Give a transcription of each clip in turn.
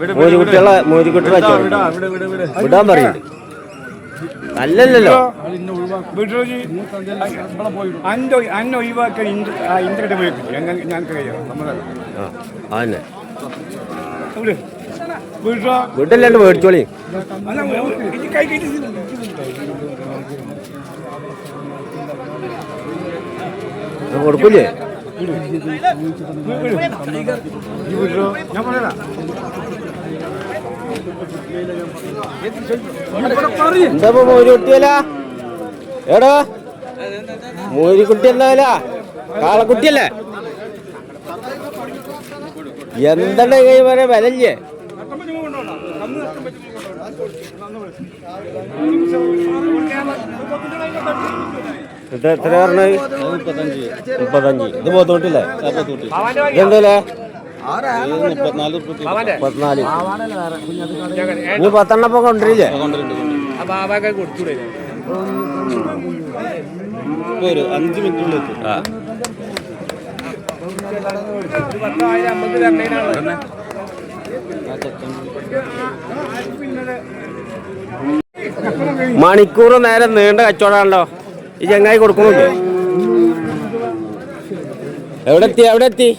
മോരിക്കുട്ടികളെ വിടാൻ പറയുന്നുണ്ട്. അല്ലല്ലോ വീട്ടില്ലാണ്ട് മേടിച്ചോളി. കൊടുക്കൂലേ? എന്താ മോരിക്കുട്ടിയല്ല എടാ, മോരിക്കുട്ടി എന്താ കാളക്കുട്ടിയല്ലേ? എന്താണ് കൈ പറയാ വിലല്ലേ? എത്ര പറഞ്ഞത്? 35. ഇത് പോത്തോട്ടില്ലേ? ഇതെന്തല്ലേ? 34. നീ 10 എണ്ണപ്പം കൊണ്ടുവരില്ലേ? ഒരു 5 മിനിറ്റ്. മണിക്കൂർ നേരം നീണ്ട കച്ചവടമാണല്ലോ ഈ ചങ്ങായി കൊടുക്കുന്നുണ്ട്. എവിടെ എത്തി?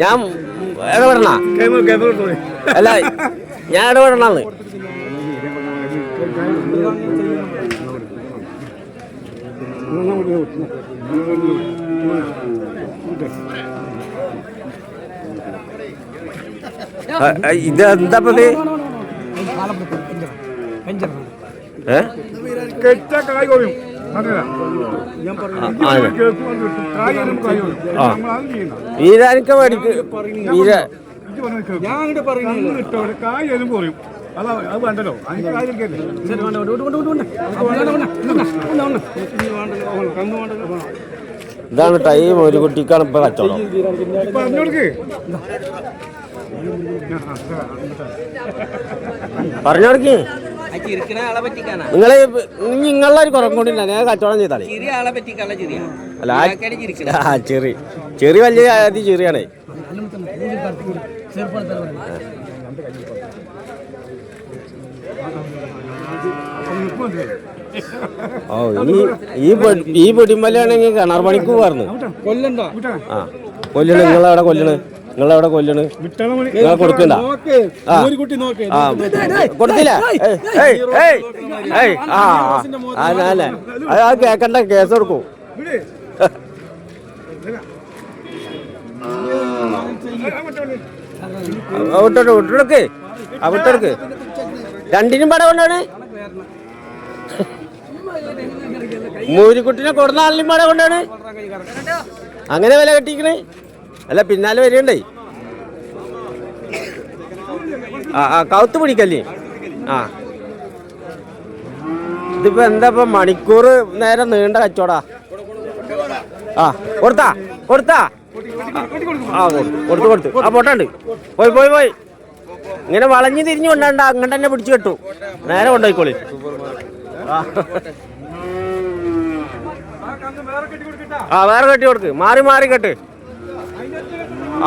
ഞാൻ ഇടപെടണ അല്ല, ഞാൻ ഇടപെടണന്ന്. ഇത് എന്താപ്പത്? വീരാനിക്ക ഇതാണ് ടൈം. ഒരു കുട്ടിക്കാണ് ഇപ്പൊ കച്ചവടം. പറഞ്ഞോടക്ക് നിങ്ങളെ ഒരു കുറം കൊണ്ടില്ല. ഞാൻ കച്ചവടം ചെയ്താലേ അല്ല, ചെറിയ വലിയ ചെറിയാണേ. ഓ ഈ പൊടിമല്ലാണെങ്കിൽ കിണർ പണിക്ക് പറഞ്ഞു. ആ കൊല്ലണ്. നിങ്ങളവിടെ കൊല്ലണ്? നിങ്ങളെ കൊടുക്കണ്ട? കൊടുത്തില്ല? ആ കേക്കണ്ട, കേസ് കൊടുക്കും. വിട്ടെടുക്ക്. രണ്ടിനും പടം കൊണ്ടാണ്. മോരിക്കുട്ടിനെ കൊടുന്ന ആളിനും പടം കൊണ്ടാണ്. അങ്ങനെ വില കെട്ടിക്കണേ? അല്ല, പിന്നാലെ വരണ്ടേ? കൗത്ത് പിടിക്കല്ലേ? ഇതിപ്പോ എന്താ മണിക്കൂർ നേരം നീണ്ട കച്ചവടാ. കൊടുത്താ കൊടുത്തു. പോട്ടാണ്ട് പോയി ഇങ്ങനെ വളഞ്ഞു തിരിഞ്ഞു കൊണ്ടാണ്ട അങ്ങോട്ട് തന്നെ പിടിച്ചു കെട്ടു. നേരെ കൊണ്ടുപോയിക്കോളി. വേറെ കെട്ടി കൊടുക്ക്. മാറി കെട്ട്.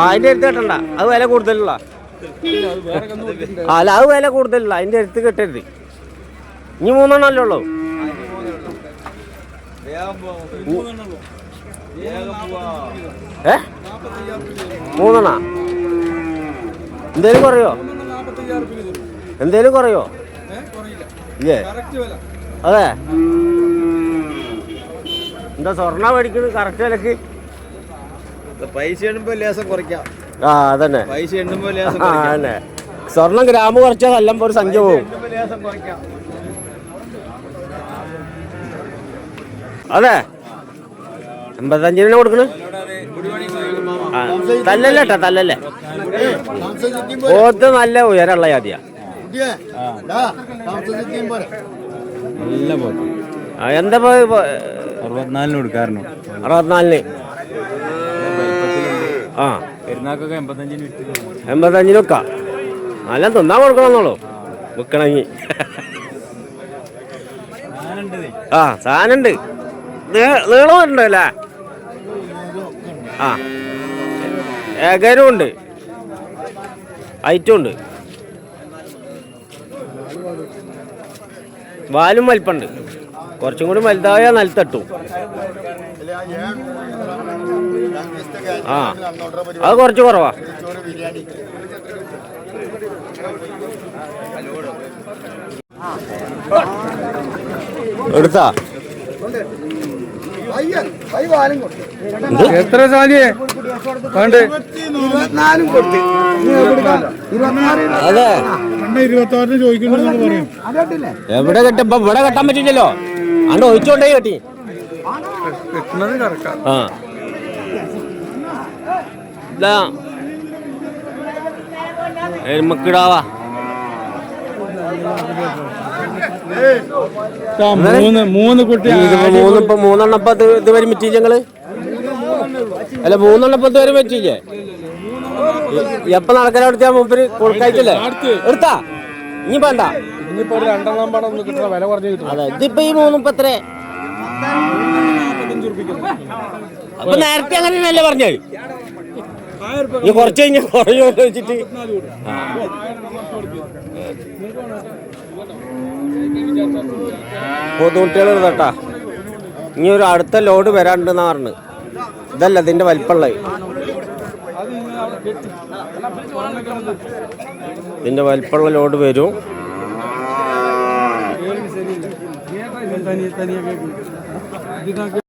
അതിന്റെ അടുത്ത് കെട്ടണ്ട. അത് വില കൂടുതലുള്ള. അല്ല, അത് വില കൂടുതലുള്ള. അതിന്റെ അടുത്ത് കെട്ടരുത്. ഇനി 3 എണ്ണല്ലേ ഉള്ളൂ? ഏ 3 എണ്ണ? എന്തേലും കുറയോ? ഇല്ലേ? അതെ. എന്താ സ്വർണ്ണ മേടിക്കുന്നത് കറക്റ്റ് വിലക്ക്? പൈസ എണ്ണുമ്പോ ലേസം കുറയ്ക്കാം. അതന്നെ. പൈസ എണ്ണുമ്പോ ലേസം തന്നെ. സ്വർണ്ണം ഗ്രാമ് കുറച്ചാൽ നല്ലപ്പോ ഒരു സംഖ്യ പോകും. അതെ. 85 കൊടുക്കണ്. തല്ലല്ലേ. പോത്ത് നല്ല ഉയരമുള്ള ജാതിയാ. നല്ല പോത്ത്. എന്താ 64 കൊടുക്കാറുണ്ട്. 64. പെരുന്നാക്കൊക്കെ 85 വെക്കാം. നല്ല തിന്നാൻ കൊടുക്കണമെന്നുള്ളൂ വിൽക്കണമെങ്കിൽ. സാധനമുണ്ട്. നീളമുണ്ട് അല്ലേ? ഏകരും ഉണ്ട്. ഐറ്റും ഉണ്ട്. വാലും വലിപ്പുണ്ട്. കുറച്ചും കൂടി വലുതായാൽ നിലത്തട്ടും. ആ അത് കുറച്ച് കുറവാ. എടുത്താ എത്ര സാലിയെ വേണ്ടേ? അതെ 26 ചോദിക്കണ്ടെന്ന് പറയും. എവിടെ കെട്ടും? ഇവിടെ കെട്ടാൻ പറ്റില്ലല്ലോ. അണ്ട് ഒഴിച്ചോണ്ടേ കെട്ടി. ആ എരുമക്കിടാവാ. മൂന്ന് കുട്ടി മൂന്നെണ്ണപ്പം ഇതുവരെ പറ്റിയില്ലേ? അല്ല 3 എണ്ണപ്പം ഇതുവരെ പറ്റിയില്ലേ? എപ്പ നടക്കലവിടുത്തെ മൂപ്പര് കൊടുക്കായിട്ടില്ലേ? എടുത്താ ഇനി വേണ്ട. അതെ ഇതിപ്പോ ഈ 3 ഇപ്പൊ എത്ര? അപ്പൊ നേരത്തെ അങ്ങനെയല്ലേ പറഞ്ഞേ? ഇനി കുറച്ച് കഴിഞ്ഞ കുറഞ്ഞു വെച്ചിട്ട് പൊതുകുട്ടികൾ കേട്ടാ. ഇനി ഒരു അടുത്ത ലോഡ് വരാണ്ടെന്നാ പറഞ്ഞു. ഇതല്ല ഇതിന്റെ വലിപ്പമുള്ളത്. ഇതിന്റെ വലിപ്പമുള്ള ലോഡ് വരും.